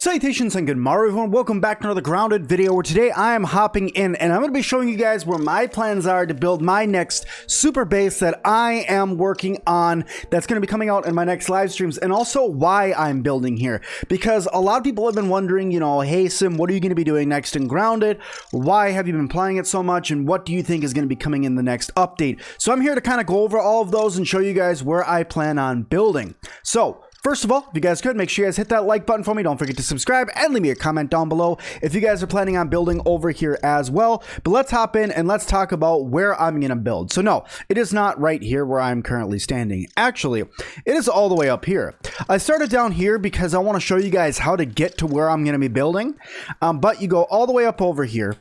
Salutations and good morrow everyone, welcome back to another grounded video where today I am hopping in and I'm going to be showing you guys where my plans are to build my next super base that I am working on, that's going to be coming out in my next live streams, and also why I'm building here. Because a lot of people have been wondering, you know, hey Sim, what are you going to be doing next in Grounded? Why have you been playing it so much, and what do you think is going to be coming in the next update? So I'm here to kind of go over all of those and show you guys where I plan on building. So first of all, if you guys could, make sure you guys hit that like button for me. Don't forget to subscribe and leave me a comment down below if you guys are planning on building over here as well. But let's hop in and let's talk about where I'm going to build. So no, it is not right here where I'm currently standing. Actually, it is all the way up here. I started down here because I want to show you guys how to get to where I'm going to be building. But you go all the way up over here,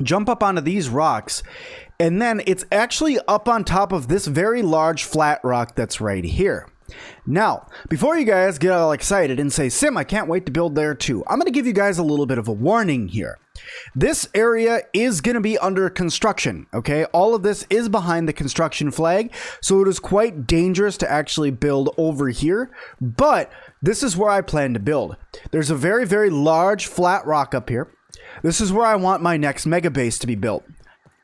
jump up onto these rocks, and then it's actually up on top of this very large flat rock that's right here. Now, before you guys get all excited and say, Sim, I can't wait to build there too, I'm going to give you guys a little bit of a warning here. This area is going to be under construction, okay? All of this is behind the construction flag, so it is quite dangerous to actually build over here, but this is where I plan to build. There's a very, very large flat rock up here. This is where I want my next mega base to be built.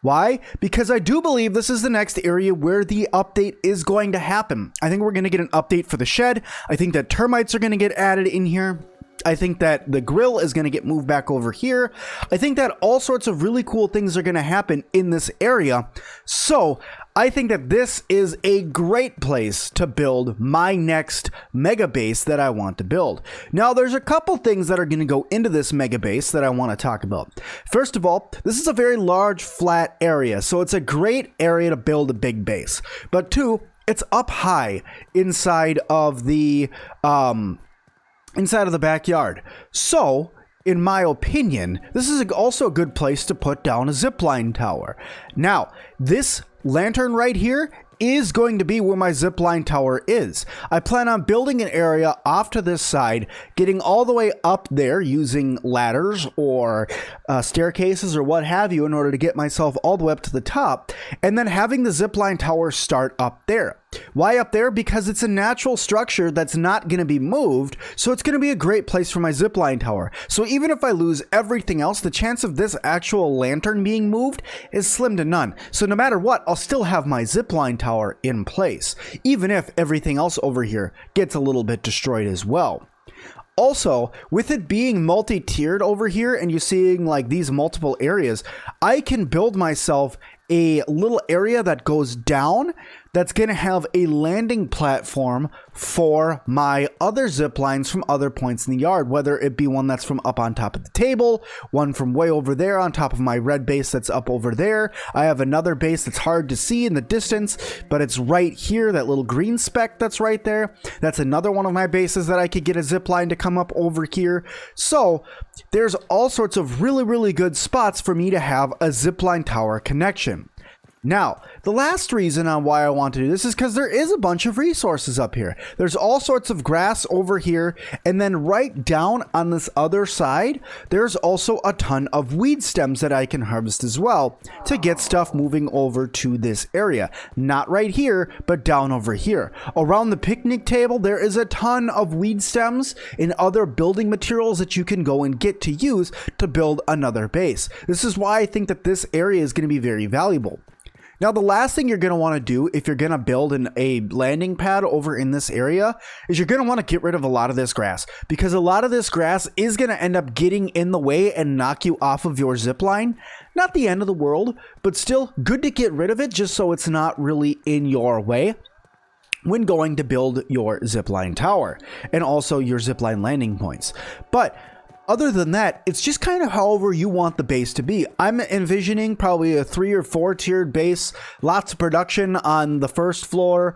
Why? Because I do believe this is the next area where the update is going to happen. I think we're going to get an update for the shed. I think that termites are going to get added in here. I think that the grill is going to get moved back over here. I think that all sorts of really cool things are going to happen in this area. So I think that this is a great place to build my next mega base that I want to build. Now, there's a couple things that are going to go into this mega base that I want to talk about. First of all, this is a very large flat area, so it's a great area to build a big base. But two, it's up high inside of the backyard. So in my opinion, this is also a good place to put down a zipline tower. Now, this lantern right here is going to be where my zipline tower is. I plan on building an area off to this side, getting all the way up there using ladders or staircases or what have you in order to get myself all the way up to the top, and then having the zipline tower start up there. Why up there? Because it's a natural structure that's not going to be moved, so it's going to be a great place for my zipline tower. So even if I lose everything else, the chance of this actual lantern being moved is slim to none. So no matter what, I'll still have my zipline tower in place, even if everything else over here gets a little bit destroyed as well. Also, with it being multi-tiered over here and you seeing like these multiple areas, I can build myself a little area that goes down that's going to have a landing platform for my other zip lines from other points in the yard, whether it be one that's from up on top of the table, one from way over there on top of my red base that's up over there. I have another base that's hard to see in the distance, but it's right here, that little green speck that's right there. That's another one of my bases that I could get a zip line to come up over here. So there's all sorts of really, really good spots for me to have a zipline tower connection. Now, the last reason on why I want to do this is because there is a bunch of resources up here. There's all sorts of grass over here, and then right down on this other side, there's also a ton of weed stems that I can harvest as well to get stuff moving over to this area. Not right here, but down over here. Around the picnic table, there is a ton of weed stems and other building materials that you can go and get to use to build another base. This is why I think that this area is going to be very valuable. Now, the last thing you're going to want to do if you're going to build a landing pad over in this area is you're going to want to get rid of a lot of this grass, because a lot of this grass is going to end up getting in the way and knock you off of your zip line. Not the end of the world, but still good to get rid of it just so it's not really in your way when going to build your zipline tower and also your zipline landing points. But other than that, it's just kind of however you want the base to be. I'm envisioning probably a 3 or 4 tiered base, lots of production on the first floor,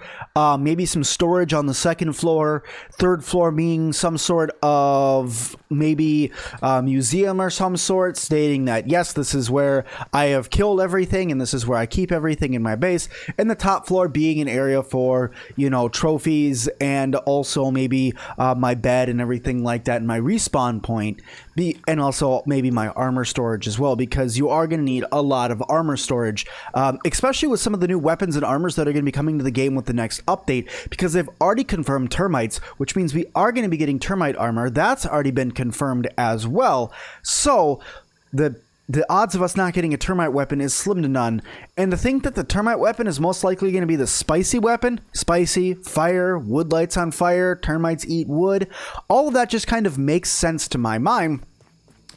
maybe some storage on the second floor, third floor being some sort of maybe museum or some sort, stating that yes, this is where I have killed everything and this is where I keep everything in my base, and the top floor being an area for, you know, trophies and also maybe my bed and everything like that, and my respawn point. and also maybe my armor storage as well, because you are going to need a lot of armor storage, especially with some of the new weapons and armors that are going to be coming to the game with the next update, because they've already confirmed termites, which means we are going to be getting termite armor. That's already been confirmed as well. So the odds of us not getting a termite weapon is slim to none. And to think that the termite weapon is most likely going to be the spicy weapon, spicy, fire, wood lights on fire, termites eat wood, all of that just kind of makes sense to my mind.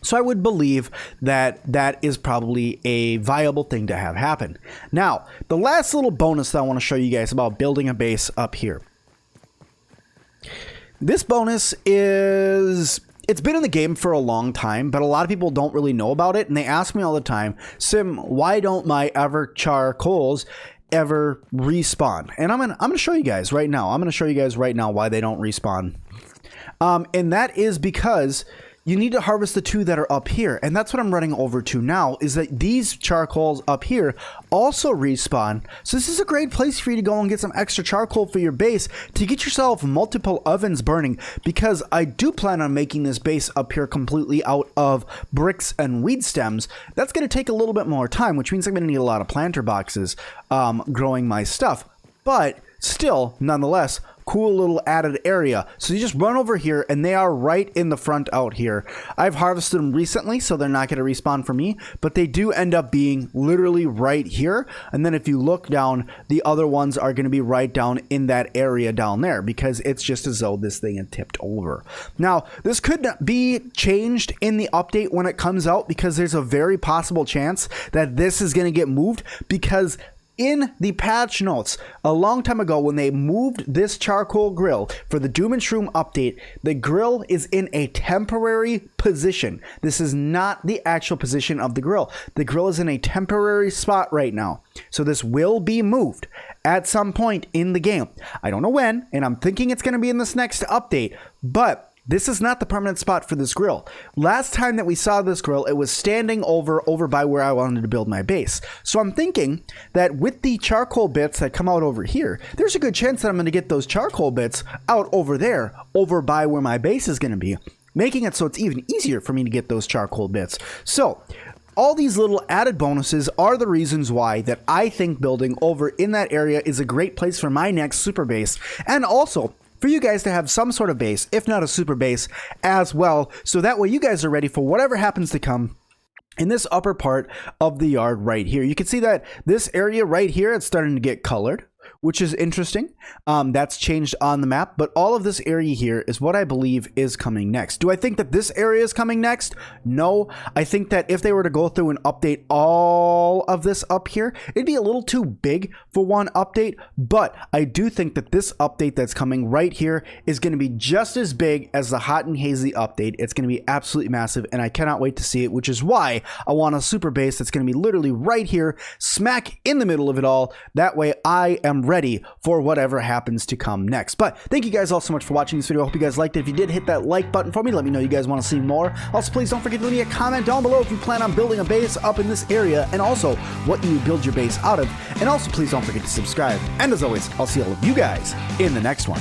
So I would believe that that is probably a viable thing to have happen. Now, the last little bonus that I want to show you guys about building a base up here. This bonus is... It's been in the game for a long time, but a lot of people don't really know about it, and they ask me all the time, Sim, why don't my ever charcoals ever respawn? And I'm gonna show you guys right now. I'm gonna show you guys right now why they don't respawn. And that is because you need to harvest the 2 that are up here, and that's what I'm running over to now, is that these charcoals up here also respawn. So this is a great place for you to go and get some extra charcoal for your base to get yourself multiple ovens burning, because I do plan on making this base up here completely out of bricks and weed stems. That's going to take a little bit more time, which means I'm going to need a lot of planter boxes growing my stuff, but still, nonetheless, cool little added area. So you just run over here, and they are right in the front out here. I've harvested them recently, so they're not going to respawn for me, but they do end up being literally right here. And then if you look down, the other ones are going to be right down in that area down there, because it's just as though this thing had tipped over. Now, this could be changed in the update when it comes out, because there's a very possible chance that this is going to get moved, because in the patch notes a long time ago, when they moved this charcoal grill for the Doom and Shroom update, the grill is in a temporary position. This is not the actual position of the grill. The grill is in a temporary spot right now. So this will be moved at some point in the game. I don't know when, and I'm thinking it's going to be in this next update, but this is not the permanent spot for this grill. Last time that we saw this grill, it was standing over by where I wanted to build my base. So I'm thinking that with the charcoal bits that come out over here, there's a good chance that I'm going to get those charcoal bits out over there, over by where my base is going to be, making it so it's even easier for me to get those charcoal bits. So all these little added bonuses are the reasons why that I think building over in that area is a great place for my next super base, and also for you guys to have some sort of base, if not a super base as well, so that way you guys are ready for whatever happens to come in this upper part of the yard right here. You can see that this area right here, it's starting to get colored, which is interesting. That's changed on the map, but all of this area here is what I believe is coming next. Do I think that this area is coming next? No. I think that if they were to go through and update all of this up here, it'd be a little too big for one update, but I do think that this update that's coming right here is going to be just as big as the Hot and Hazy update. It's going to be absolutely massive, and I cannot wait to see it, which is why I want a super base that's going to be literally right here, smack in the middle of it all. That way I am ready for whatever happens to come next. But thank you guys all so much for watching this video. I hope you guys liked it. If you did, hit that like button for me. Let me know you guys want to see more. Also, please don't forget to leave me a comment down below if you plan on building a base up in this area, and also what you build your base out of. And also, please don't forget to subscribe. And as always, I'll see all of you guys in the next one.